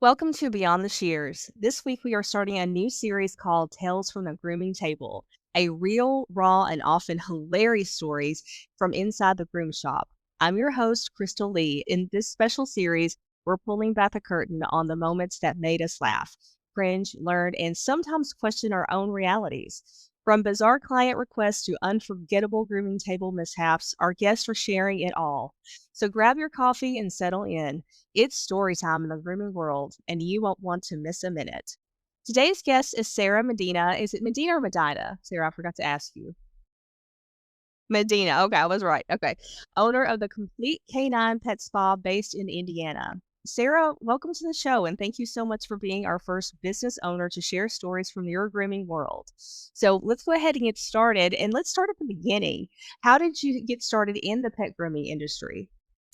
Welcome to Beyond the Shears. This week we are starting a new series called Tales from the Grooming Table, a real, raw, and often hilarious stories from inside the groom shop. I'm your host, Crystal Lee. In this special series, we're pulling back the curtain on the moments that made us laugh, cringe, learn, and sometimes question our own realities. From bizarre client requests to unforgettable grooming table mishaps, our guests are sharing it all. So grab your coffee and settle in. It's story time in the grooming world, and you won't want to miss a minute. Today's guest is Sara Medina. Is it Medina or Medina? Sarah, I forgot to ask you. Medina. Okay, I was right. Okay. Owner of the Complete Canine Pet Spa based in Indiana. Sarah, welcome to the show, and thank you so much for being our first business owner to share stories from your grooming world. So let's go ahead and get started, and let's start at the beginning. How did you get started in the pet grooming industry?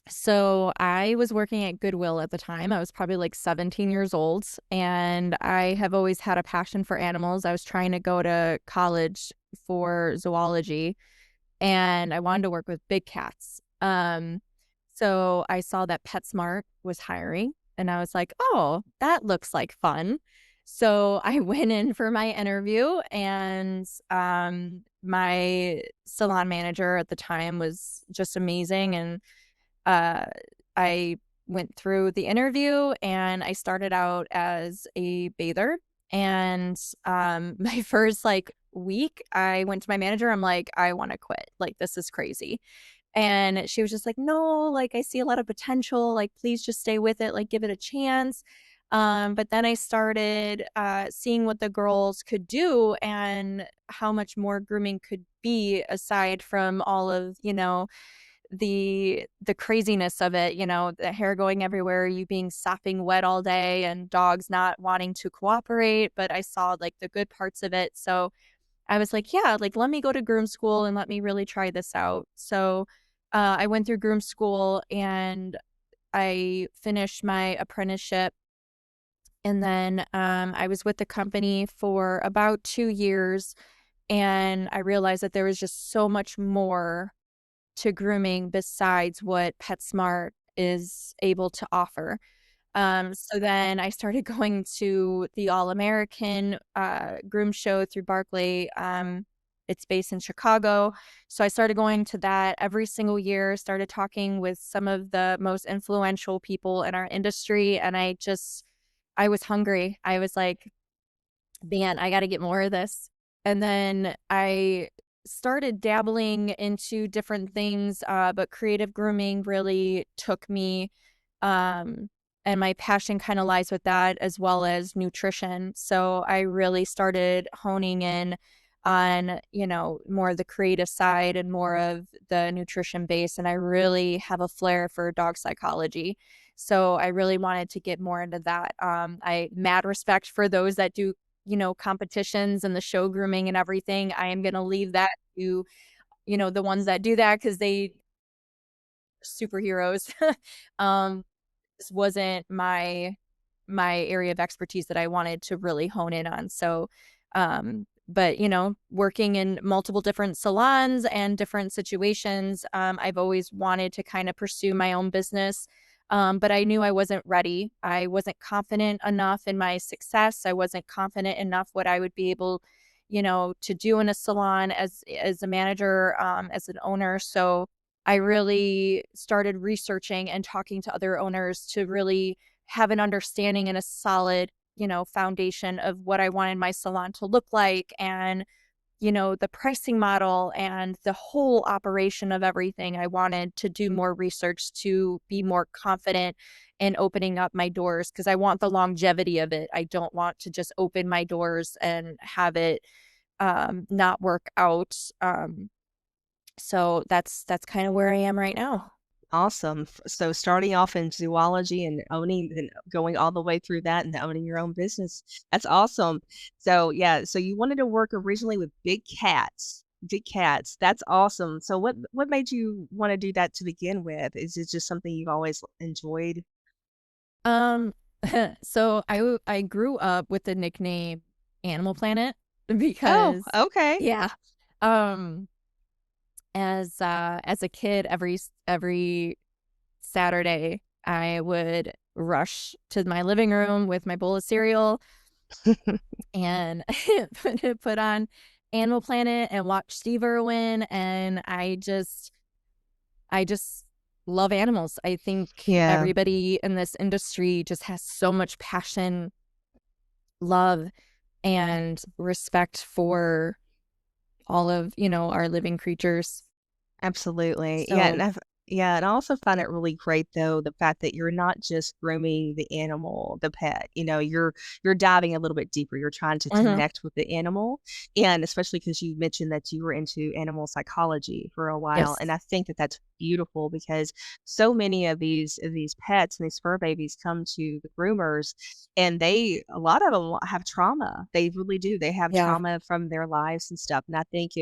So I was working at Goodwill at the time. I was probably like 17 years old, and I have always had a passion for animals. I was trying to go to college for zoology, and I wanted to work with big cats. So I saw that PetSmart was hiring, and I was like, "Oh, that looks like fun." So I went in for my interview, and my salon manager at the time was just amazing, and uh, I went through the interview and I started out as a bather. And my first week, I went to my manager. I'm like, I want to quit. Like, this is crazy. And she was just like, no, like, I see a lot of potential. Like, please just stay with it. Like, give it a chance. But then I started seeing what the girls could do and how much more grooming could be aside from all of, the craziness of it, the hair going everywhere, you being sopping wet all day and dogs not wanting to cooperate, but I saw, like, the good parts of it, so I was like, "Yeah, like, let me go to groom school and let me really try this out." So, I went through groom school and I finished my apprenticeship, and then, I was with the company for about 2 years, and I realized that there was just so much more to grooming besides what PetSmart is able to offer. So then I started going to the All-American, groom show through Barkley. It's based in Chicago. So I started going to that every single year, started talking with some of the most influential people in our industry, and I was hungry. I was like, "Man, I gotta get more of this." And then I started dabbling into different things, but creative grooming really took me, um, and my passion kinda lies with that as well as nutrition. So I really started honing in on, more of the creative side and more of the nutrition base, and I really have a flair for dog psychology. So I really wanted to get more into that. I mad respect for those that do competitions and the show grooming and everything. I am gonna leave that to, the ones that do that because they superheroes. Um, this wasn't my area of expertise that I wanted to really hone in on. So, but working in multiple different salons and different situations, I've always wanted to kind of pursue my own business. But I knew I wasn't ready. I wasn't confident enough in my success. I wasn't confident enough what I would be able, to do in a salon as a manager, as an owner. So I really started researching and talking to other owners to really have an understanding and a solid, foundation of what I wanted my salon to look like and, the pricing model and the whole operation of everything. I wanted to do more research to be more confident in opening up my doors because I want the longevity of it. I don't want to just open my doors and have it not work out. So that's kind of where I am right now. Awesome. So starting off in zoology and owning and going all the way through that and owning your own business. That's awesome. So yeah, so you wanted to work originally with big cats. Big cats. That's awesome. So what made you want to do that to begin with? Is it just something you've always enjoyed? Um, so I grew up with the nickname Animal Planet Oh, because okay. yeah, um, as a kid, every Saturday, I would rush to my living room with my bowl of cereal and put on Animal Planet and watch Steve Irwin, and I just love animals. I think Yeah, everybody in this industry just has so much passion, love, and respect for all of, our living creatures. absolutely. So Yeah, and I also find it really great though the fact that you're not just grooming the animal, the pet. You're diving a little bit deeper. You're trying to mhm, connect with the animal, and especially because you mentioned that you were into animal psychology for a while, yes. and I think that that's beautiful because so many of these pets and these fur babies come to the groomers, and a lot of them have trauma. They really do. They have Yeah, trauma from their lives and stuff. And I think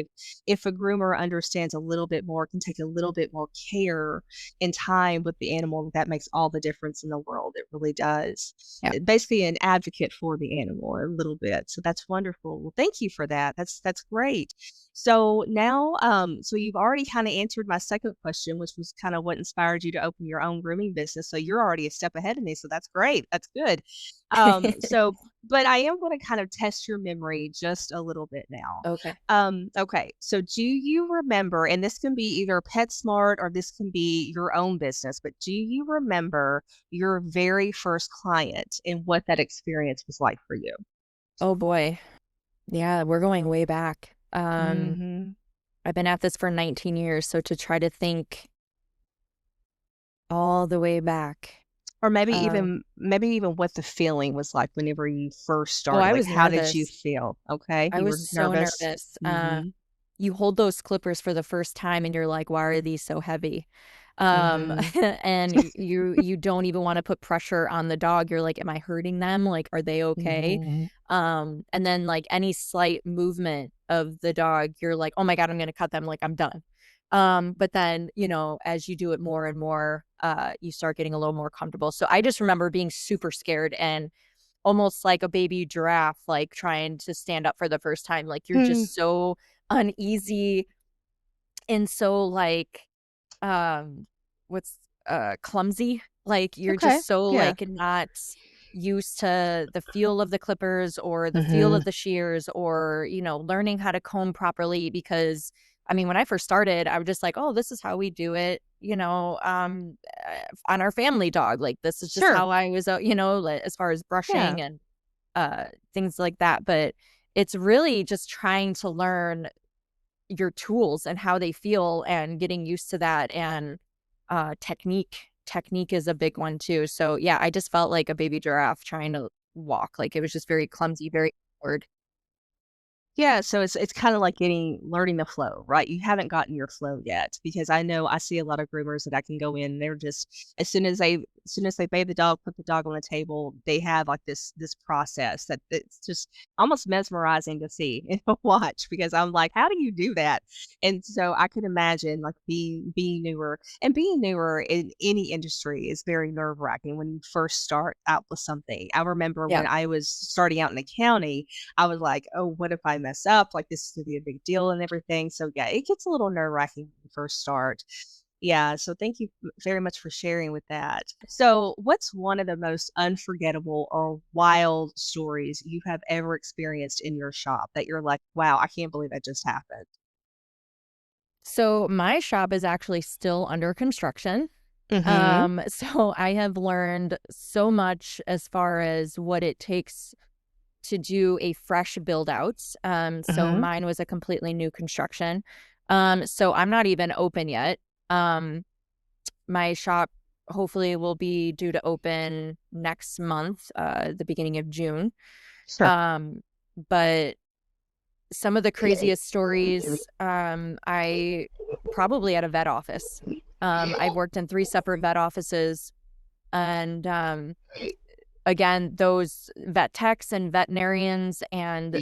if a groomer understands a little bit more, can take a little bit more care and time with the animal, that makes all the difference in the world. It really does. yeah. Basically an advocate for the animal a little bit. So that's wonderful. Well, thank you for that. That's great. So now, so you've already kind of answered my second question, which was kind of what inspired you to open your own grooming business. So you're already a step ahead of me. So that's great. That's good. So, but I am going to kind of test your memory just a little bit now. Okay. Okay. So do you remember, and this can be either PetSmart or this can be your own business, but do you remember your very first client and what that experience was like for you? Oh boy. Yeah, we're going way back. Mhm. I've been at this for 19 years, so to try to think all the way back. Or Uh, maybe even what the feeling was like whenever you first oh, started. I Like, was how did you nervous. feel? Okay. I You was were so nervous. nervous. Mhm. You hold those clippers for the first time and you're like, "Why are these so heavy?" Mhm. And you don't even wanna put pressure on the dog. You're like, "Am I hurting them? Like, are they okay?" Mhm. And then, like, any slight movement of the dog, you're like, "Oh my god, I'm gonna cut them, like, I'm done." But then, as you do it more and more, you start getting a little more comfortable. So I just remember being super scared and almost like a baby giraffe, like, trying to stand up for the first time, like, you're Hmm. just so uneasy and so, like, um, what's clumsy? Like, you're Okay. just so, Yeah. like, not used to the feel of the clippers or the feel Mhm. of the shears or, learning how to comb properly because, I mean, when I first started, I was just like, "Oh, this is how we do it," on our family dog, like, this is just Sure. how I was, like, as far as Yeah. brushing and things like that, but it's really just trying to learn your tools and how they feel and getting used to that and, technique is a big one too, so, yeah, I just felt like a baby giraffe trying to walk, like, it was just very clumsy, very awkward. Yeah, so it's kinda like learning the flow, right? You haven't gotten your flow yet because I know I see a lot of groomers that I can go in, they're just as soon as they bathe the dog, put the dog on the table, they have, like, this process that it's just almost mesmerizing to see and to watch because I'm like, "How do you do that?" And so I could imagine, like, being newer in any industry is very nerve-wracking when you first start out with something. I remember Yeah. when I was starting out in the county, I was like, "Oh, what if I mess up? Like, this is gonna be a big deal and everything." So, yeah, it gets a little nerve-wracking when you first start. Yeah, so thank you very much for sharing with that. So, what's one of the most unforgettable or wild stories you have ever experienced in your shop that you're like, "Wow, I can't believe that just happened?" So, my shop is actually still under construction, Mhm. so I have learned so much as far as what it takes to do a fresh build out. So Mhm. mine was a completely new construction. So I'm not even open yet. Um, my shop hopefully will be due to open next month, the beginning of June. Sure. Um, but some of the craziest stories, I probably at a vet office. I've worked in 3 separate vet offices and again, those vet techs and veterinarians and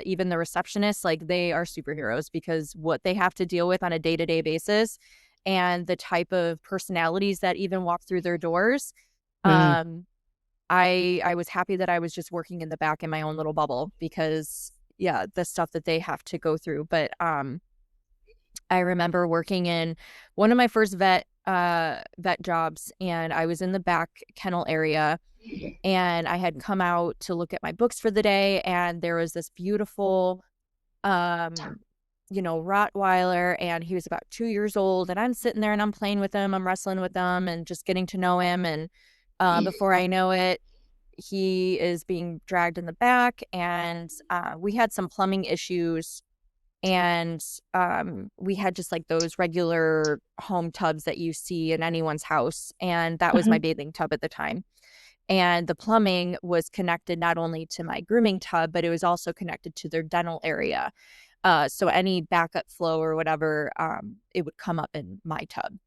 even the receptionists, like, they are superheroes because what they have to deal with on a day-to-day basis and the type of personalities that even walk through their doors, Mm. um, I was happy that I was just working in the back in my own little bubble because, yeah, the stuff that they have to go through, but, I remember working in one of my first vet jobs, and I was in the back kennel area, and I had come out to look at my books for the day, and there was this beautiful, um, Rottweiler, and he was about 2 years old, and I'm sitting there and I'm playing with him, I'm wrestling with him and just getting to know him, and, before I know it, he is being dragged in the back, and, we had some plumbing issues, and, we had just, like, those regular home tubs that you see in anyone's house, and that was my Mhm. bathing tub at the time, and the plumbing was connected not only to my grooming tub, but it was also connected to their dental area. So any backup flow or whatever, it would come up in my tub.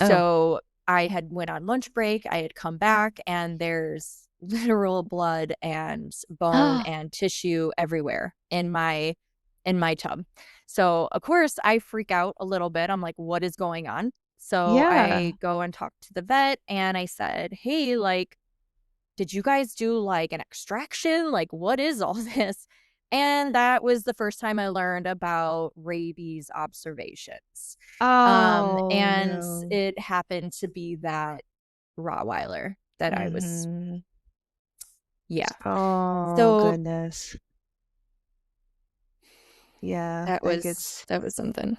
Oh. So I had went on lunch break, I had come back, and there's literal blood and bone and tissue everywhere in my tub. So, of course, I freak out a little bit. I'm like, "What is going on?" So Yeah. I go and talk to the vet, and I said, "Hey, like, did you guys do, like, an extraction? Like, what is all this?" And that was the first time I learned about rabies observations. Oh, And no. it happened to be that Rottweiler that I was Mhm. yeah. Oh, So goodness. Yeah, that that was gets that was something.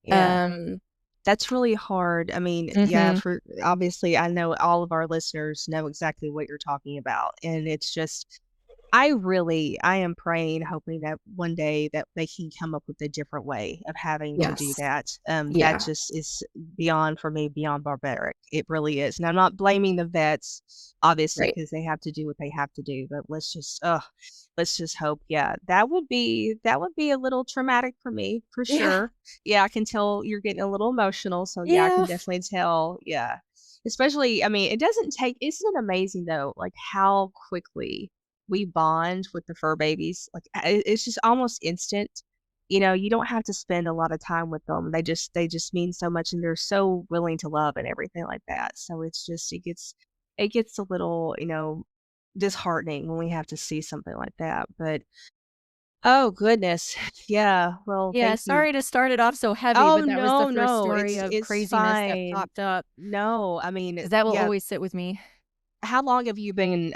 yeah. Um That's really hard. I mean, yeah, Mhm. for obviously, I know all of our listeners know exactly what you're talking about, and it's just I am praying, hoping that one day that they can come up with a different way of having to do Yes. that. That Yeah. just is beyond for me, beyond barbaric. It really is. And I'm not blaming the vets, obviously, Right. because they have to do what they have to do. But let's just hope. Yeah, that would be a little traumatic for me, for Yeah. sure. Yeah, I can tell you're getting a little emotional. So yeah, I can Yeah. definitely tell. Yeah. Especially, I mean, it doesn't take, isn't it amazing though, like how quickly we bond with the fur babies. Like it's just almost instant. You know, you don't have to spend a lot of time with them. They just mean so much and they're so willing to love and everything like that. So it's just it gets a little, disheartening when we have to see something like that. But oh goodness. Yeah. Well, Yeah, thank you. sorry to start it off so heavy, Oh but that was the no, first no. story of It's craziness that fine. popped up No, I mean, because that will yeah. always sit with me. How long have you been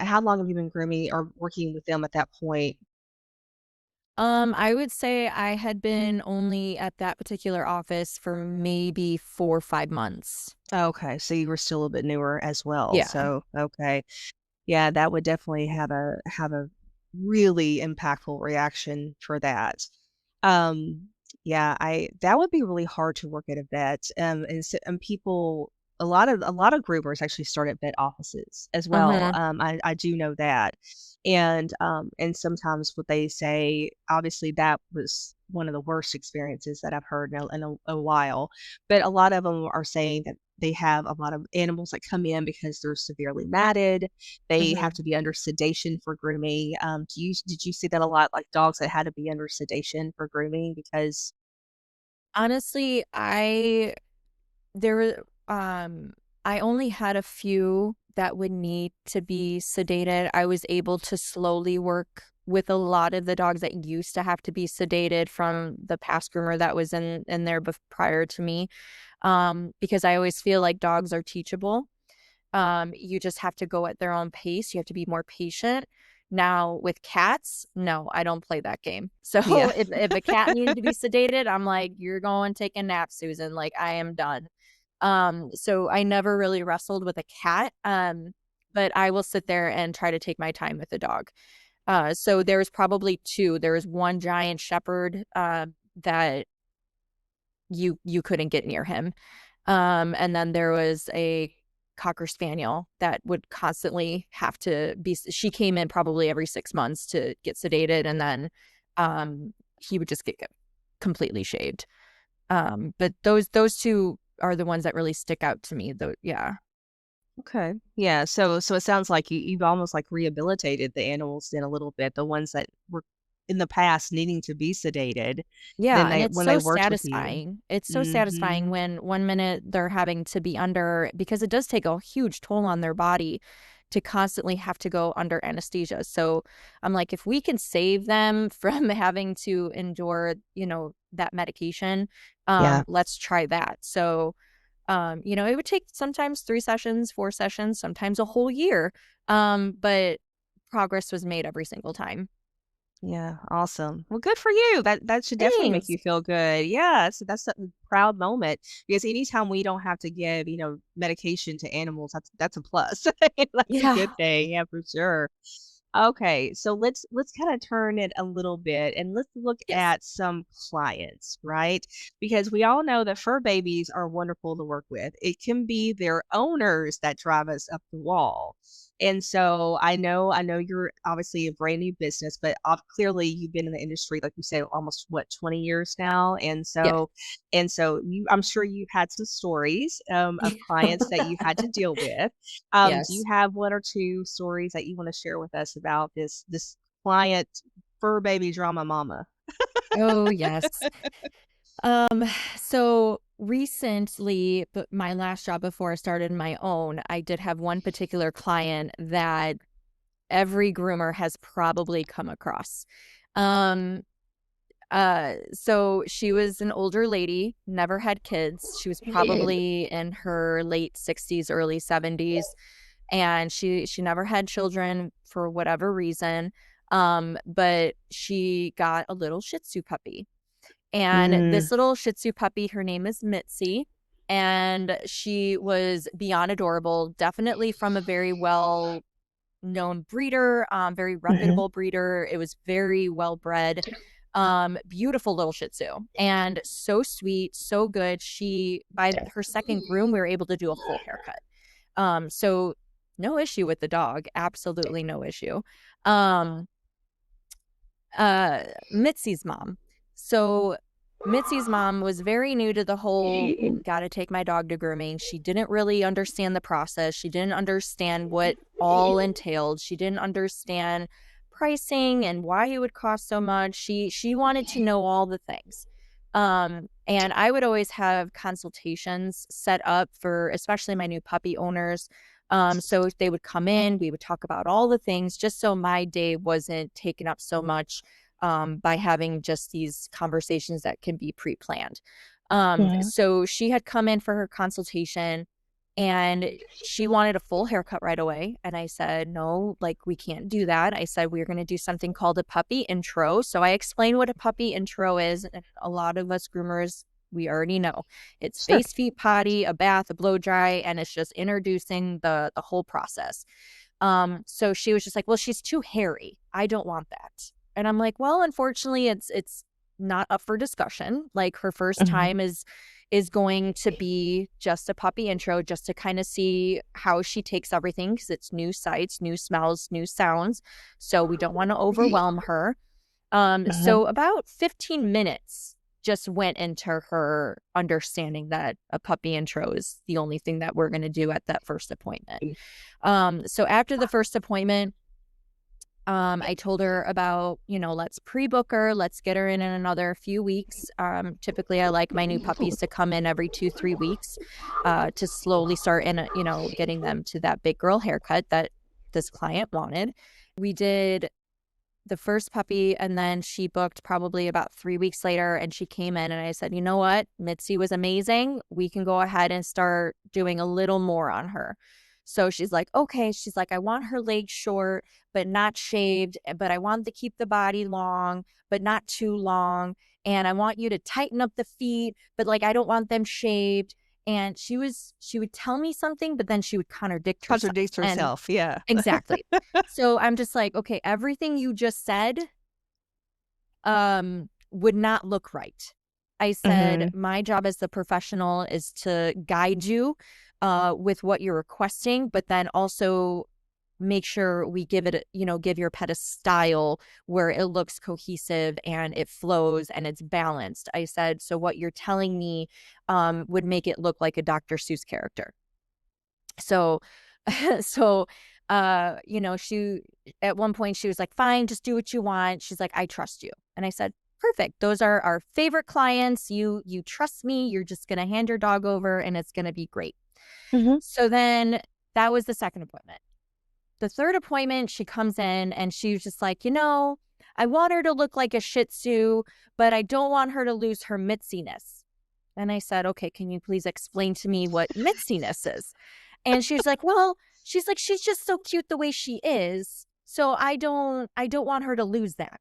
grooming or working with them at that point? I would say I had been only at that particular office for maybe 4 or 5 months. Okay, so you were still a bit newer as well. Yeah. So, okay. Yeah, that would definitely have a really impactful reaction for that. Um, yeah, I that would be really hard to work at a vet. And people a lot of groomers actually start at vet offices as well. Mhm. I do know that. And sometimes what they say, obviously that was one of the worst experiences that I've heard in a while. But a lot of them are saying that they have a lot of animals that come in because they're severely matted. They have Mhm. to be under sedation for grooming. Did you see that a lot, like dogs that had to be under sedation for grooming because Honestly, there were, I only had a few that would need to be sedated. I was able to slowly work with a lot of the dogs that used to have to be sedated from the past groomer that was in there prior to me, because I always feel like dogs are teachable. You just have to go at their own pace. You have to be more patient. Now with cats, no, I don't play that game. So yeah. if a cat needed to be sedated, I'm like, "You're going take a nap, Susan." Like, I am done. So I never really wrestled with a cat, but I will sit there and try to take my time with a dog. So there was probably 2. There was one giant shepherd, that you couldn't get near him. And then there was a cocker spaniel that would constantly have to be she came in probably every 6 months to get sedated, and then, he would just get completely shaved. But those 2 are the ones that really stick out to me, though yeah. Okay. Yeah. So it sounds like you've almost like rehabilitated the animals then a little bit, the ones that were in the past needing to be sedated. Then Yeah, and they it's when they so worked with you. satisfying. It's so satisfying Mhm. when one minute they're having to be under because it does take a huge toll on their body to constantly have to go under anesthesia. So I'm like, if we can save them from having to endure, that medication, Yeah. let's try that. So, it would take sometimes 3 sessions, 4 sessions, sometimes a whole year. But progress was made every single time. Yeah, awesome. Well, good for you. That should definitely make Thanks. you feel good. Yeah, that's a proud moment because anytime we don't have to give, medication to animals, that's a plus. That's a good Yeah. thing. Yeah, for sure. Okay, so let's kind of turn it a little bit and let's look Yes. at some clients, right? Because we all know that fur babies are wonderful to work with. It can be their owners that drive us up the wall. And so I know you're obviously a brand new business, but clearly you've been in the industry, like you said, almost what, 20 years now. And Yeah. so, I'm sure you've had some stories of clients that you had to deal with. Do you Yes. have one or two stories that you want to share with us about this client fur baby drama mama? Oh, yes. Um, so recently, but my last job before I started my own, I did have one particular client that every groomer has probably come across. Um, so she was an older lady, never had kids. She was probably in her late 60s, early 70s, and she never had children for whatever reason. But she got a little Shih Tzu puppy. And Mm, this little Shih Tzu puppy, her name is Mitzi, and she was beyond adorable, definitely from a very well known breeder, very mhm. reputable breeder. It was very well bred, beautiful little Shih Tzu, and so sweet, so good. She, by her second groom, we were able to do a full haircut. So no issue with the dog, absolutely no issue. Um, Mitzi's mom. So Mitzi's mom was very new to the whole gotta take my dog to grooming. She didn't really understand the process. She didn't understand what all entailed. She didn't understand pricing and why it would cost so much. She wanted to know all the things. And I would always have consultations set up for especially my new puppy owners. So if they would come in, we would talk about all the things just so my day wasn't taken up so much by having just these conversations that can be pre-planned. Mhm. So she had come in for her consultation and she wanted a full haircut right away. And I said, no, like we can't do that. I said, we're going to do something called a puppy intro. So I explained what a puppy intro is. And a lot of us groomers, we already know it's Sure. face, feet, potty, a bath, a blow dry, and it's just introducing the whole process. So she was just like, well, she's too hairy. I don't want that. And I'm like, well, unfortunately, it's not up for discussion. Like her first Mhm. time is going to be just a puppy intro, just to kind of see how she takes everything because it's new sights, new smells, new sounds. So we don't want to overwhelm her. Mhm. So about 15 minutes just went into her understanding that a puppy intro is the only thing that we're going to do at that first appointment. So after the first appointment, I told her about, let's pre-book her, let's get her in another few weeks. Typically I like my new puppies to come in every 2, 3 weeks, to slowly start in, getting them to that big girl haircut that this client wanted. We did the first puppy and then she booked probably about 3 weeks later and she came in and I said, you know what? Mitzi was amazing. We can go ahead and start doing a little more on her. So she's like, okay. She's like, I want her legs short, but not shaved, but I want to keep the body long, but not too long. And I want you to tighten up the feet, but like, I don't want them shaved. And she would tell me something, but then she would contradict herself. Contradicts And herself. Yeah. exactly. So I'm just like, okay, everything you just said would not look right. I said, Mhm. my job as the professional is to guide you with what you're requesting, but then also make sure we give it, give your pet a style where it looks cohesive and it flows and it's balanced. I said, so what you're telling me would make it look like a Dr. Seuss character. So, so, she at one point she was like, "Fine, just do what you want." She's like, "I trust you." And I said, "Perfect. Those are our favorite clients. You trust me. You're just gonna hand your dog over and it's gonna be great." Mhm. So then that was the second appointment. the third appointment, she comes in and she was just like, I want her to look like a Shih Tzu, but I don't want her to lose her mitziness. And I said, okay, can you please explain to me what mitziness is? And she was like, well, she's just so cute the way she is. So I don't want her to lose that.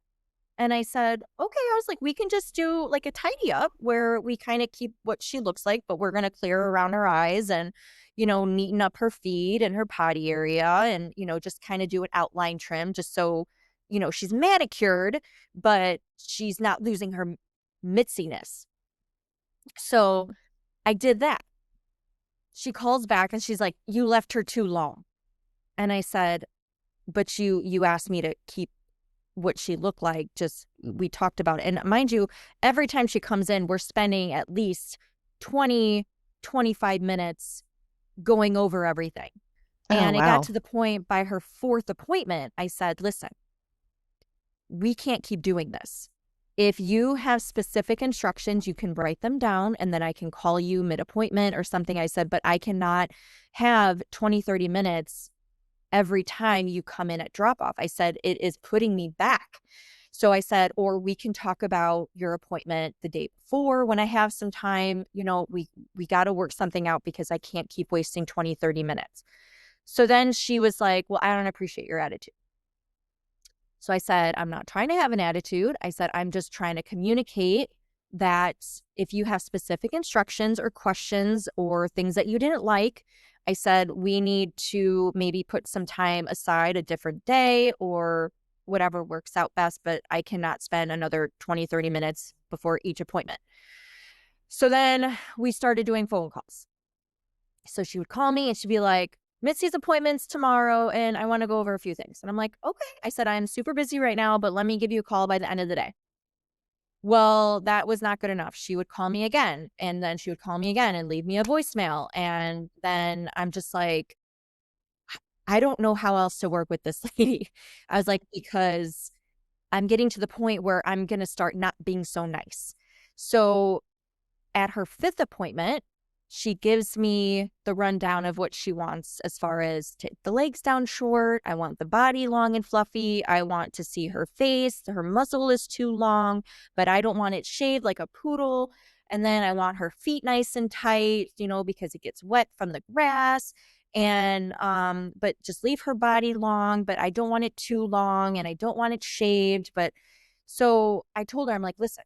And I said, okay, I was like, we can just do like a tidy up where we kind of keep what she looks like, but we're going to clear around her eyes and, neaten up her feet and her potty area and, just kind of do an outline trim just so, she's manicured, but she's not losing her mitziness. So I did that. She calls back and she's like, you left her too long. And I said, but you asked me to keep what she looked like. Just we talked about it. And mind you, every time she comes in, we're spending at least 20-25 minutes going over everything. Oh, And it got wow. to the point by her fourth appointment, I said, listen, we can't keep doing this. If you have specific instructions, you can write them down and then I can call you mid-appointment or something. I said, but I cannot have 20-30 minutes every time you come in at drop off. I said, it is putting me back. So I said, or we can talk about your appointment the day before when I have some time. We got to work something out because I can't keep wasting 20-30 minutes. So then she was like, well, I don't appreciate your attitude. So I said, I'm not trying to have an attitude. I said, I'm just trying to communicate that if you have specific instructions or questions or things that you didn't like, I said, we need to maybe put some time aside a different day or whatever works out best, but I cannot spend another 20-30 minutes before each appointment. So then we started doing phone calls. So she would call me and she'd be like, Mitzi's appointment's tomorrow and I want to go over a few things. And I'm like, okay. I said, I'm super busy right now, but let me give you a call by the end of the day. Well, that was not good enough. She would call me again and then she would call me again and leave me a voicemail. And then I'm just like, I don't know how else to work with this lady. I was like, because I'm getting to the point where I'm going to start not being so nice. So at her fifth appointment, she gives me the rundown of what she wants as far as take the legs down short. I want the body long and fluffy. I want to see her face. Her muzzle is too long, but I don't want it shaved like a poodle. And then I want her feet nice and tight, because it gets wet from the grass. And but just leave her body long, but I don't want it too long and I don't want it shaved. But so I told her, I'm like, listen,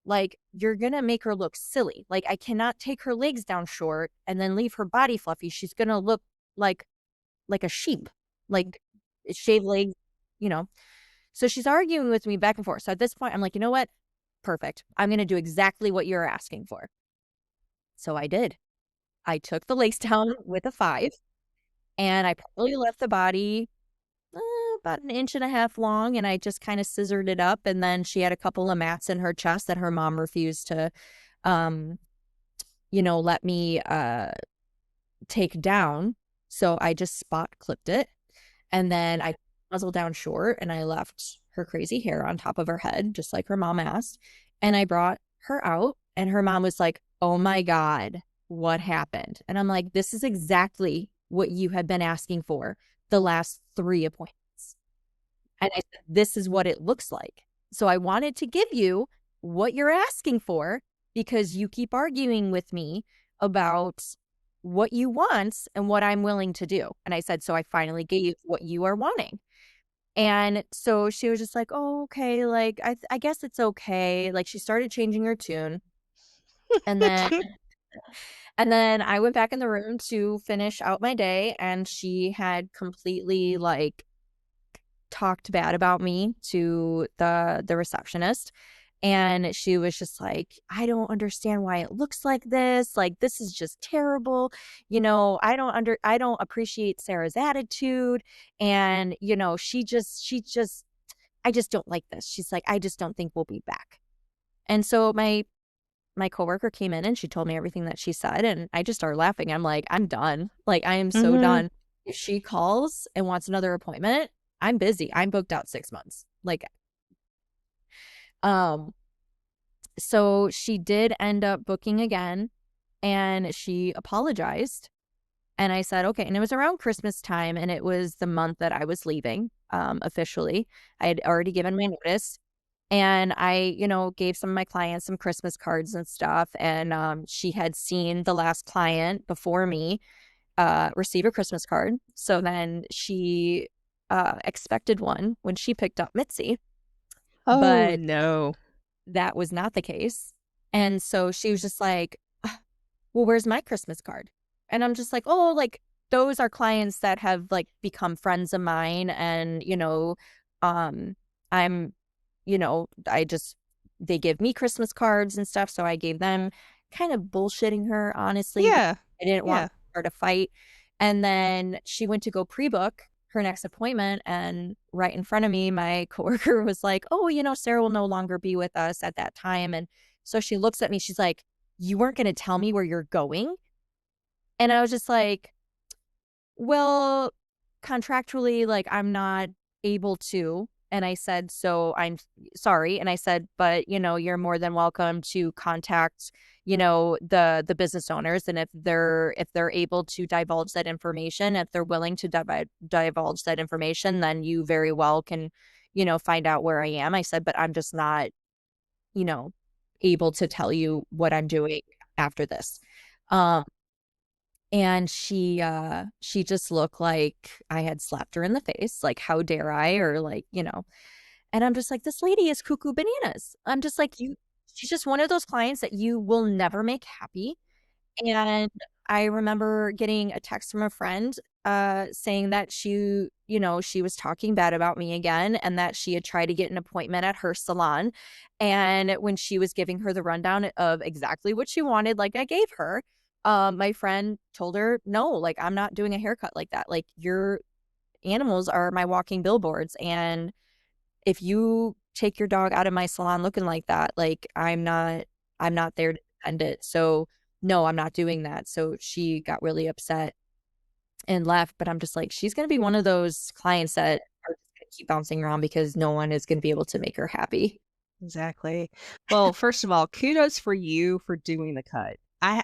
like, you're going to make her look silly. Like, I cannot take her legs down short and then leave her body fluffy. She's going to look like a sheep, like shaved legs, you know. So she's arguing with me back and forth. So at this point, I'm like, you know what? Perfect. I'm going to do exactly what you're asking for. So I did. I took the legs down with a 5 and I probably left the body uh, about an inch and a half long, and I just kind of scissored it up. And then she had a couple of mats in her chest that her mom refused to, um, let me take down. So I just spot clipped it, and then I muzzle down short, and I left her crazy hair on top of her head, just like her mom asked. And I brought her out, and her mom was like, "Oh my God, what happened?" And I'm like, "This is exactly what you had been asking for the last 3 appointments." And I said, "This is what it looks like. So I wanted to give you what you're asking for because you keep arguing with me about what you want and what I'm willing to do." And I said, "So I finally gave what you are wanting." And so she was just like, "Oh, okay. Like, I guess it's okay." Like, she started changing her tune. And then I went back in the room to finish out my day, and she had completely like talked bad about me to the receptionist. And she was just like, "I don't understand why it looks like this. Like, this is just terrible. I don't appreciate Sarah's attitude. And, I just don't like this." She's like, "I just don't think we'll be back." And so my coworker came in and she told me everything that she said, and I just started laughing. I'm like, "I'm done. Like, I am so Mhm. done. If she calls and wants another appointment, I'm busy. I'm booked out 6 months." Like, um, so she did end up booking again and she apologized. And I said, "Okay." And it was around Christmas time, and it was the month that I was leaving, officially. I had already given my notice, and I, gave some of my clients some Christmas cards and stuff, and, she had seen the last client before me, receive a Christmas card. So then she, expected one when she picked up Mitzi, Oh, but no. that was not the case. And so she was just like, well, where's my Christmas card? And I'm just like, oh, like those are clients that have like become friends of mine. And, um, I'm, I just, they give me Christmas cards and stuff. So I gave them, kind of bullshitting her, honestly, because Yeah. I didn't want Yeah. her to fight. And then she went to go pre-book her next appointment. And right in front of me, my coworker was like, oh, Sarah will no longer be with us at that time. And so she looks at me, she's like, you weren't gonna tell me where you're going? And I was just like, well, contractually, like, I'm not able to. And I said, so I'm sorry. And I said, but you're more than welcome to contact, the business owners. And if they're able to divulge that information, if they're willing to divulge that information, then you very well can, find out where I am. I said, but I'm just not, you know, able to tell you what I'm doing after this. Um, and she just looked like I had slapped her in the face, like, "How dare I?" Or like, and I'm just like, "This lady is cuckoo bananas." I'm just like, "You." She's just one of those clients that you will never make happy. And I remember getting a text from a friend, saying that she was talking bad about me again, and that she had tried to get an appointment at her salon. And when she was giving her the rundown of exactly what she wanted, like I gave her, my friend told her, "No, like, I'm not doing a haircut like that. Like, your animals are my walking billboards, and if you take your dog out of my salon looking like that, like, I'm not there to defend it. So, no, I'm not doing that." So she got really upset and left, but I'm just like, she's gonna be one of those clients that are just gonna keep bouncing around because no one is gonna be able to make her happy. Exactly. Well, first of all, kudos for you for doing the cut.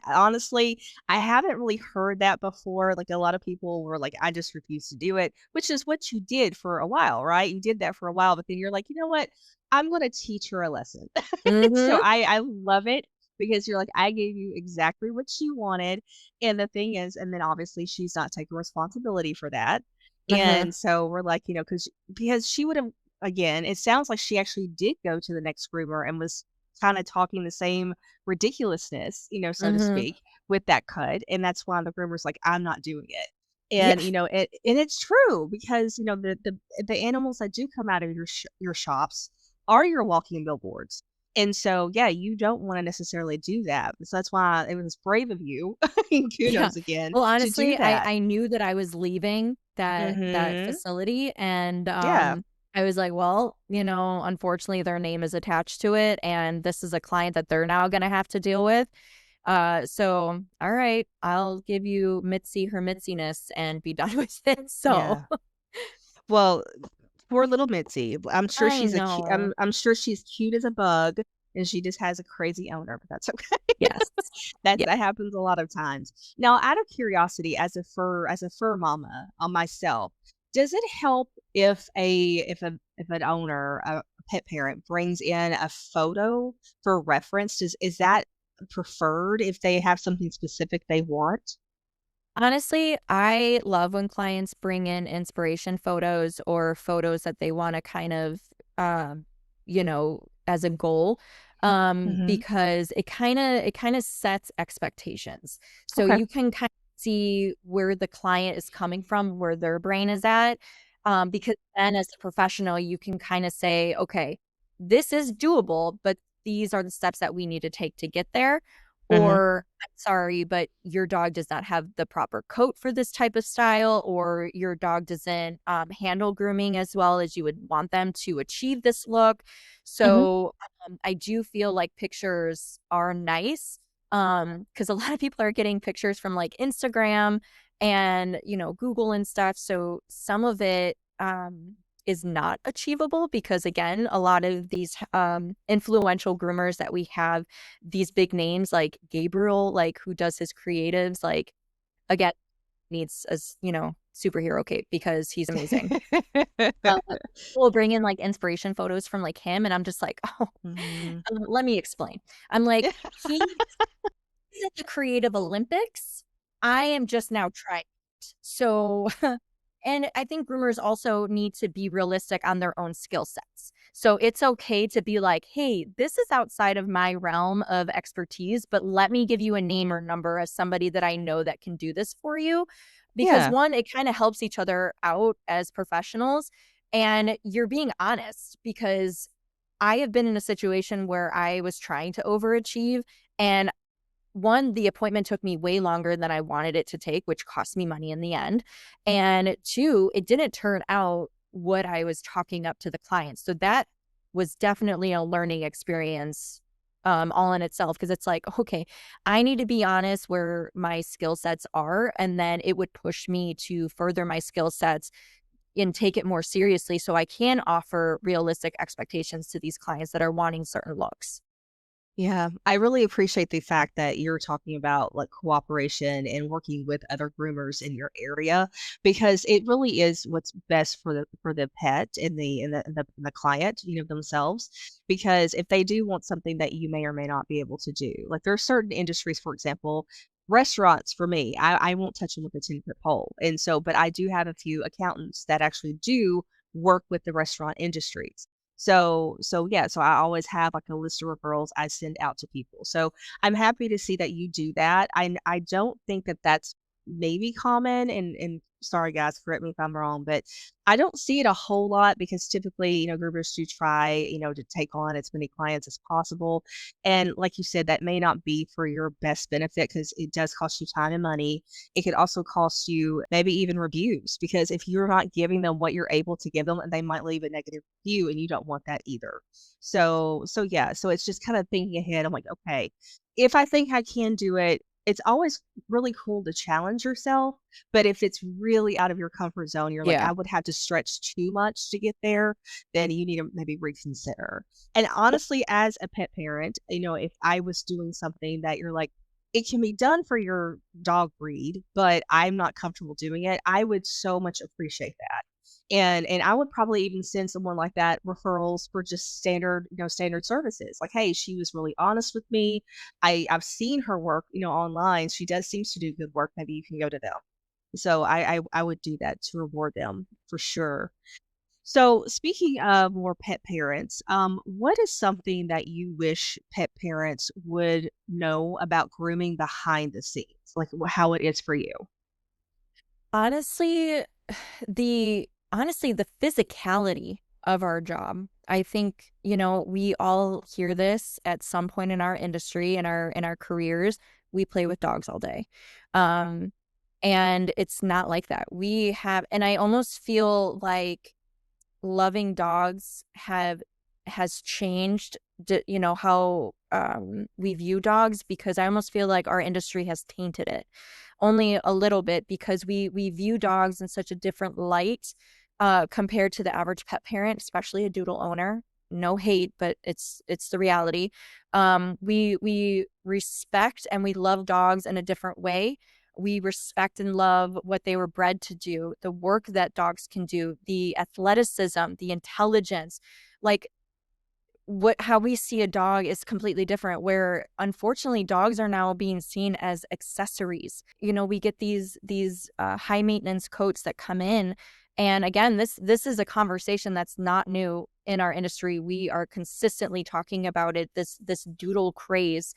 Honestly, I haven't really heard that before. Like a lot of people were like, I just refuse to do it, which is what you did for a while, right? You did that for a while, but then you're like, you know what? I'm going to teach her a lesson. So Mhm. I love it because you're like, I gave you exactly what she wanted. And the thing is, and then obviously she's not taking responsibility for that. Uh-huh. And so we're like, because she would have, again, it sounds like she actually did go to the next groomer and was kinda talking the same ridiculousness, so to Mhm. speak, with that cut, and that's why the groomer's like, "I'm not doing it." Yeah. And, and it's true because, the animals that do come out of your shops are your walking billboards. And so, yeah, you don't wanna necessarily do that. So that's why it was brave of you, and Yeah. kudos again, Well, to do honestly, I that. I knew that I was leaving that Mhm. facility, and, Yeah, I was like, "Well, unfortunately, their name is attached to it, and this is a client that they're now gonna have to deal with. So, all right, I'll give you Mitzi her mitziness and be done with it." So, yeah. Well, poor little Mitzi. I'm sure I she's a cu know. I'm sure she's cute as a bug, and she just has a crazy owner, but that's okay. Yes. Yeah. That happens a lot of times. Now, out of curiosity, as a fur mama, on myself, does it help if an owner, a pet parent brings in a photo for reference? Is that preferred if they have something specific they want? Honestly, I love when clients bring in inspiration photos or photos that they wanna kind of, as a goal, Mhm. because it kinda sets expectations. So Okay. you can kind of see where the client is coming from, where their brain is at, because then as a professional, you can kinda say, "Okay, this is doable, but these are the steps that we need to take to get there," Mhm. or "I'm sorry, but your dog does not have the proper coat for this type of style," or "Your dog doesn't, handle grooming as well as you would want them to achieve this look." Mhm. So, I do feel like pictures are nice, because a lot of people are getting pictures from, like, Instagram and, Google and stuff, so some of it, is not achievable because, again, a lot of these, influential groomers that we have, these big names like Gabriel, like, who does his creatives, like, again, needs a superhero cape because he's amazing. Uh, we'll bring in, like, inspiration photos from, like, him, and I'm just like, "Oh, Mhm. let me explain." I'm like, "He is at the Creative Olympics. I am just now trying it." So and I think groomers also need to be realistic on their own skill sets. So it's okay to be like, "Hey, this is outside of my realm of expertise, but let me give you a name or number as somebody that I know that can do this for you." Because Yeah. one, it kinda helps each other out as professionals, and you're being honest because I have been in a situation where I was trying to overachieve, and one, the appointment took me way longer than I wanted it to take, which cost me money in the end. And two, it didn't turn out what I was talking up to the client. So that was definitely a learning experience all in itself because it's like, okay, I need to be honest where my skill sets are. And then it would push me to further my skill sets and take it more seriously so I can offer realistic expectations to these clients that are wanting certain looks. Yeah, I really appreciate the fact that you're talking about like cooperation and working with other groomers in your area because it really is what's best for the pet and the client, themselves. Because if they do want something that you may or may not be able to do, like there are certain industries, for example, restaurants for me, I won't touch them with a 10-foot pole. And so, but I do have a few accountants that actually do work with the restaurant industries. So I always have like a list of referrals I send out to people. So I'm happy to see that you do that. I don't think that that's maybe common, and sorry guys, correct me if I'm wrong, but I don't see it a whole lot because typically, groupers do try, to take on as many clients as possible. And like you said, that may not be for your best benefit because it does cost you time and money. It could also cost you maybe even reviews because if you're not giving them what you're able to give them, they might leave a negative review and you don't want that either. So yeah, so it's just kind of thinking ahead. I'm like, okay, if I think I can do it, it's always really cool to challenge yourself. But if it's really out of your comfort zone, you're like, Yeah. I would have to stretch too much to get there, then you need to maybe reconsider. And honestly, as a pet parent, if I was doing something that you're like, it can be done for your dog breed, but I'm not comfortable doing it, I would so much appreciate that. And I would probably even send someone like that referrals for just standard services. Like, hey, she was really honest with me. I've seen her work, online. She does seems to do good work. Maybe you can go to them. So I would do that to reward them for sure. So, speaking of more pet parents, what is something that you wish pet parents would know about grooming behind the scenes, like how it is for you? Honestly, the physicality of our job. I think, we all hear this at some point in our industry, in our careers. We play with dogs all day. Um, and it's not like that. And I almost feel like loving dogs has changed how we view dogs because I almost feel like our industry has tainted it only a little bit because we view dogs in such a different light compared to the average pet parent, especially a doodle owner. No hate, but it's the reality. We respect and we love dogs in a different way. We respect and love what they were bred to do, the work that dogs can do, the athleticism, the intelligence. Like how we see a dog is completely different where unfortunately dogs are now being seen as accessories. We get these high maintenance coats that come in, and again, this is a conversation that's not new in our industry. We are consistently talking about it, this doodle craze,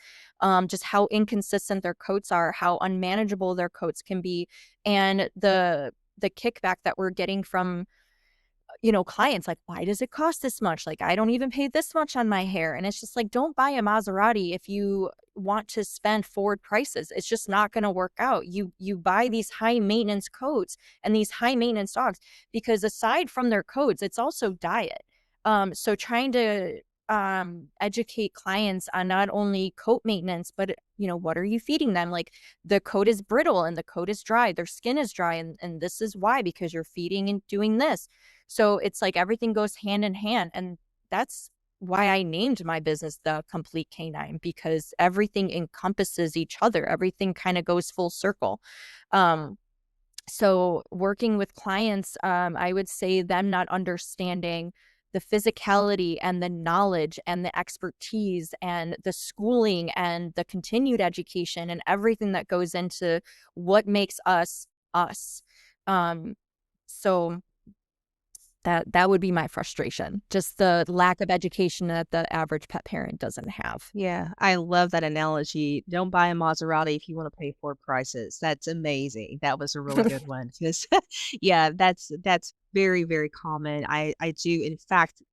just how inconsistent their coats are, how unmanageable their coats can be, and the kickback that we're getting from clients like, "Why does it cost this much? Like, I don't even pay this much on my hair." And it's just like, don't buy a Maserati if you want to spend Ford prices. It's just not gonna work out. You buy these high maintenance coats and these high maintenance dogs because aside from their coats, it's also diet. So trying to educate clients on not only coat maintenance, but what are you feeding them? Like the coat is brittle and the coat is dry, their skin is dry, and this is why, because you're feeding and doing this. So it's like everything goes hand in hand. And that's why I named my business The Complete Canine, because everything encompasses each other. Everything kind of goes full circle. Um, So working with clients, I would say them not understanding the physicality and the knowledge and the expertise and the schooling and the continued education and everything that goes into what makes us us. Um, so that would be my frustration, just the lack of education that the average pet parent doesn't have. Yeah, I love that analogy. Don't buy a Maserati if you wanna pay Ford prices. That's amazing. That was a really good one 'cause yeah, that's very, very common. I do in fact,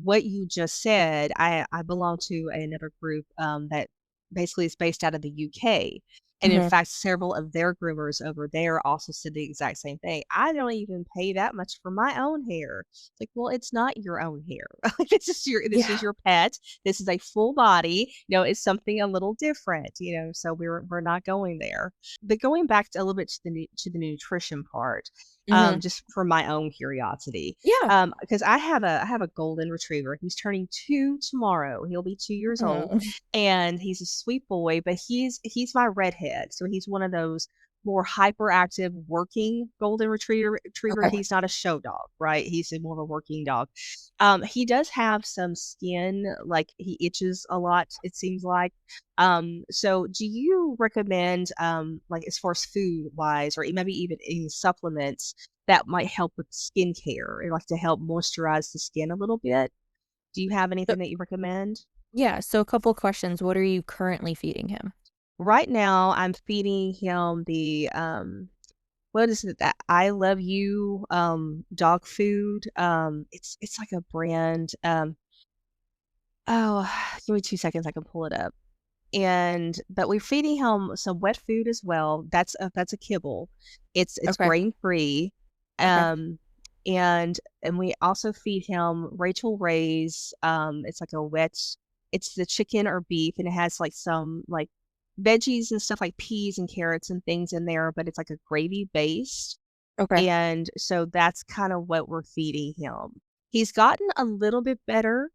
what you just said, I belong to another group, that basically is based out of the UK, and in Mhm. fact, several of their groomers over there also said the exact same thing. "I don't even pay that much for my own hair." It's like, "Well, it's not your own hair. This is Yeah. your pet. This is a full body, it's something a little different, so we're not going there." But going back to a little bit to the nutrition part, Mhm. just for my own curiosity, Yeah. because I have a golden retriever. He's turning 2 tomorrow. He'll be 2 years old, Mm. and he's a sweet boy, but he's my redhead. So he's one of those more hyperactive working golden retriever. Okay. He's not a show dog, right? He's more of a working dog. He does have some skin, like he itches a lot, it seems like. So do you recommend, like as far as food wise, or maybe even any supplements that might help with skincare and like to help moisturize the skin a little bit? Do you have So anything that you recommend? yeah, so a couple questions. What are you currently feeding him? Right now, I'm feeding him the what is it that I love you dog food. It's like a brand. Oh, give me 2 seconds. I can pull it up. And but we're feeding him some wet food as well. That's a kibble. It's Okay. grain free. Okay. Um and we also feed him Rachel Ray's it's like a wet it's the chicken or beef, and it has like some like veggies and stuff like peas and carrots and things in there, but it's like a gravy based. Okay. And so that's kind of what we're feeding him. He's gotten a little bit better,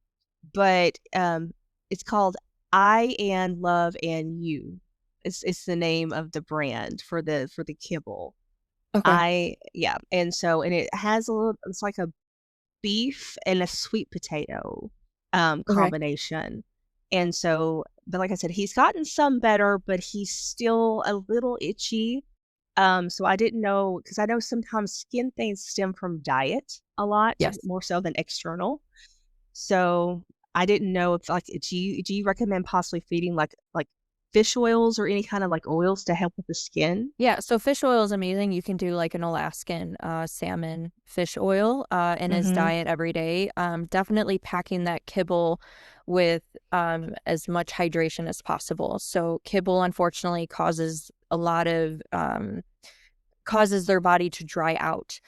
but, it's called I and Love and You. It's the name of the brand for the kibble. Okay. And so and it has a little it's like a beef and a sweet potato, Okay. combination. And so but like I said, he's gotten some better, but he's still a little itchy. So I didn't know because I know sometimes skin things stem from diet a lot, Yes. more so than external. So I didn't know if like do you recommend possibly feeding like fish oils or any kind of like oils to help with the skin? Yeah, so fish oil is amazing. You can do like an Alaskan salmon fish oil in his Mhm. diet every day. Definitely packing that kibble with as much hydration as possible. So kibble unfortunately causes a lot of causes their body to dry out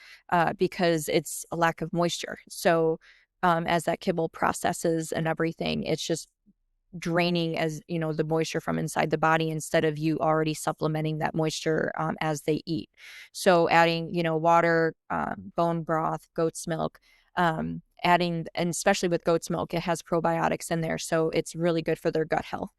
because it's a lack of moisture. So as that kibble processes and everything, it's just draining as the moisture from inside the body instead of you already supplementing that moisture as they eat. So adding water, bone broth, goat's milk, adding, and especially with goat's milk, it has probiotics in there, so it's really good for their gut health.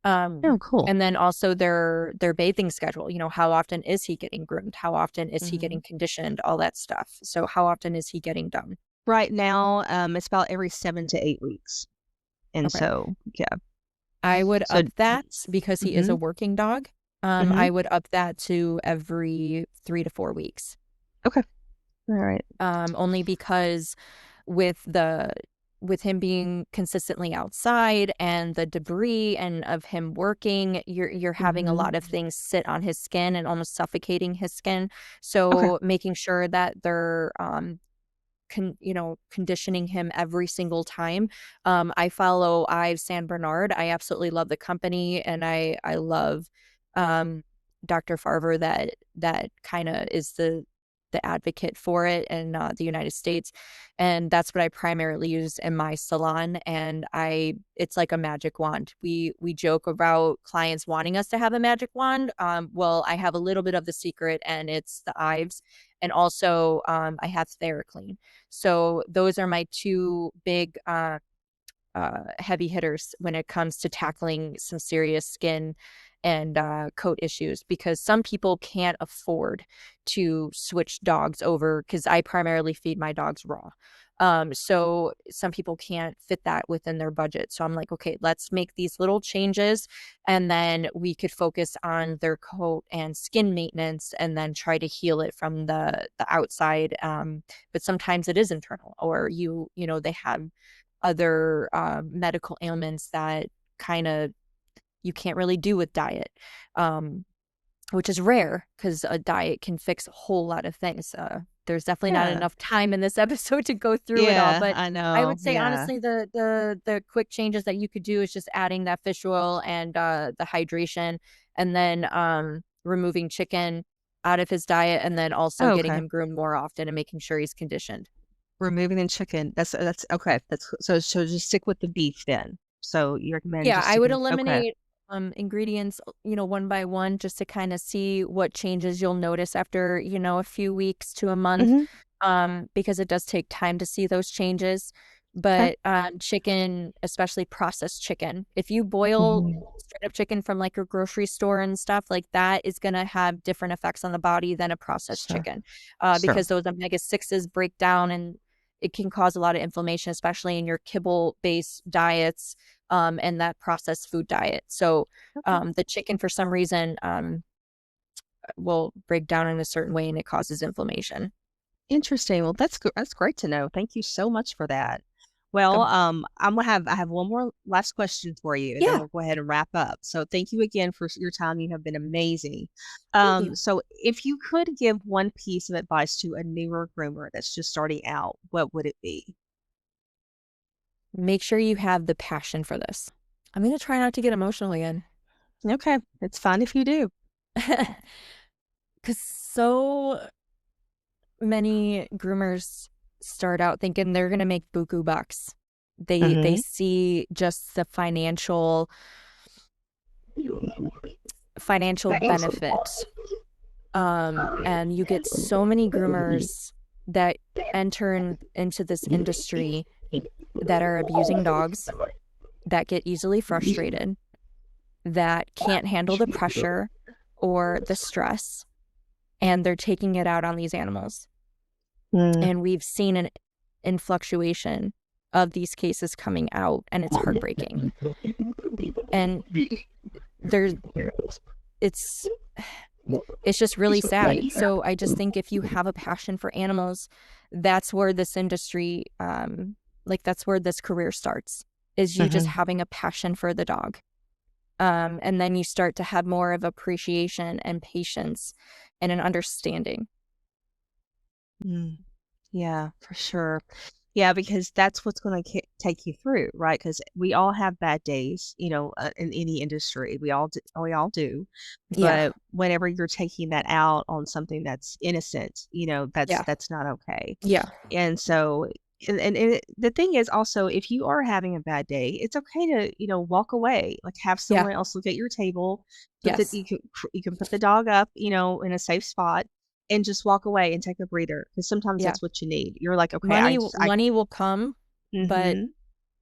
Oh, cool. And then also their bathing schedule. How often is he getting groomed? How often is he Mhm. getting conditioned? All that stuff. So how often is he getting done? Right now, it's about every 7 to 8 weeks. And Okay. so, yeah. I would So up that because he is a mhm, working dog. mhm. I would up that to every 3 to 4 weeks. Okay. Alright. Only because with the with him being consistently outside and the debris and of him working, you're having a Mhm. lot of things sit on his skin and almost suffocating his skin. Okay. So making sure that they're conditioning him every single time. I follow Ives San Bernard. I absolutely love the company, and I love Dr. Farver that kind of is the advocate for it in the United States, and that's what I primarily use in my salon. And it's like a magic wand. We joke about clients wanting us to have a magic wand. Well, I have a little bit of the secret, and it's the Ives, and also I have TheraClean. So those are my two big heavy hitters when it comes to tackling some serious skin and coat issues, because some people can't afford to switch dogs over, because I primarily feed my dogs raw. So some people can't fit that within their budget. So I'm like, okay, let's make these little changes, and then we could focus on their coat and skin maintenance, and then try to heal it from the outside. But sometimes it is internal, or they have other medical ailments that kind of you can't really do with diet. Which is rare, because a diet can fix a whole lot of things. There's definitely not Yeah. enough time in this episode to go through it all, Yeah, but I I know. would say Yeah. honestly the quick changes that you could do is just adding that fish oil and the hydration, and then removing chicken out of his diet, and then also Oh, getting okay. him groomed more often and making sure he's conditioned. Removing the chicken. That's okay. So just stick with the beef then. So you recommend Yeah, just I would sticking okay. eliminate, ingredients, one by one, just to kinda see what changes you'll notice after, a few weeks to a month, Mhm. because it does take time to see those changes. Okay. But, chicken, especially processed chicken, if you boil Mhm. straight up chicken from, like, your grocery store and stuff, like, that is gonna have different effects on the body than a processed Sure. chicken, Sure. because those omega-6s break down, and it can cause a lot of inflammation, especially in your kibble-based diets, and that processed food diet. So, Okay. the chicken for some reason, will break down in a certain way, and it causes inflammation. Interesting. Well, that's great to know. Thank you so much for that. Well, Um, I have one more last question for you, and then yeah, we'll go ahead and wrap up. So, thank you again for your time. You have been amazing. thank you. So if you could give one piece of advice to a newer groomer that's just starting out, what would it be? Make sure you have the passion for this. I'm gonna try not to get emotional again. Okay, it's fine if you do. 'Cause so many groomers start out thinking they're gonna make buku bucks. They Hmm. see just the financial benefit. And you get so many groomers that enter into this industry that are abusing dogs, that get easily frustrated, that can't handle the pressure or the stress, and they're taking it out on these animals. Mm. And we've seen an influctuation of these cases coming out, and it's heartbreaking. And there's it's it's just really sad. So I just think if you have a passion for animals, that's where this industry, that's where this career starts, is you just Hmm. having a passion for the dog. And then you start to have more of appreciation and patience and an understanding. Mm. Yeah, for sure. Yeah, because that's what's going to take you through, right? Because we all have bad days, in any industry. We all do. Yeah. But whenever you're taking that out on something that's innocent, Yeah. that's not okay. Yeah. And so, the thing is also, if you are having a bad day, it's okay to, walk away, like have Yeah. someone else look at your table, Yes. you can put the dog up, in a safe spot and just walk away and take a breather because sometimes Yeah. that's what you need. You're like, okay, Money will come, but mhm,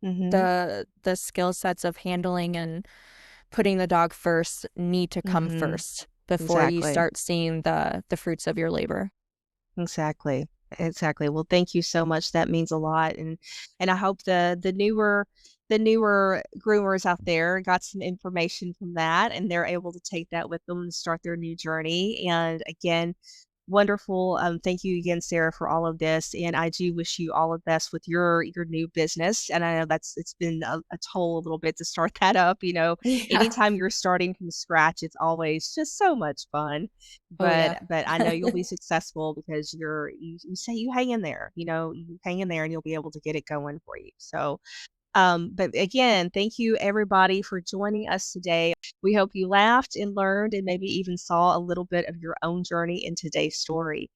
mhm, the skill sets of handling and putting the dog first need to come mhm, first before you exactly. start seeing the fruits of your labor. Exactly. Exactly. Well, thank you so much. That means a lot. And I hope the newer groomers out there got some information from that and they're able to take that with them and start their new journey. And again, wonderful. Thank you again, Sarah, for all of this. And I do wish you all the best with your new business. And I know it's been a toll a little bit to start that up. Yeah. Anytime you're starting from scratch, it's always just so much fun. Oh, yeah. But I know you'll be successful because you say you hang in there, you hang in there and you'll be able to get it going for you. So, but again, thank you everybody for joining us today. We hope you laughed and learned and maybe even saw a little bit of your own journey in today's story.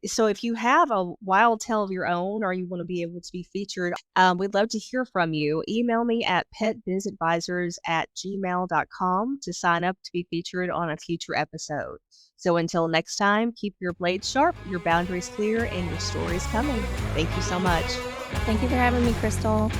So if you have a wild tale of your own or you want to be able to be featured, we'd love to hear from you. Email me at petbizadvisors@gmail.com to sign up to be featured on a future episode. So until next time, keep your blades sharp, your boundaries clear, and your stories coming. Thank you so much. Thank you for having me, Crystal.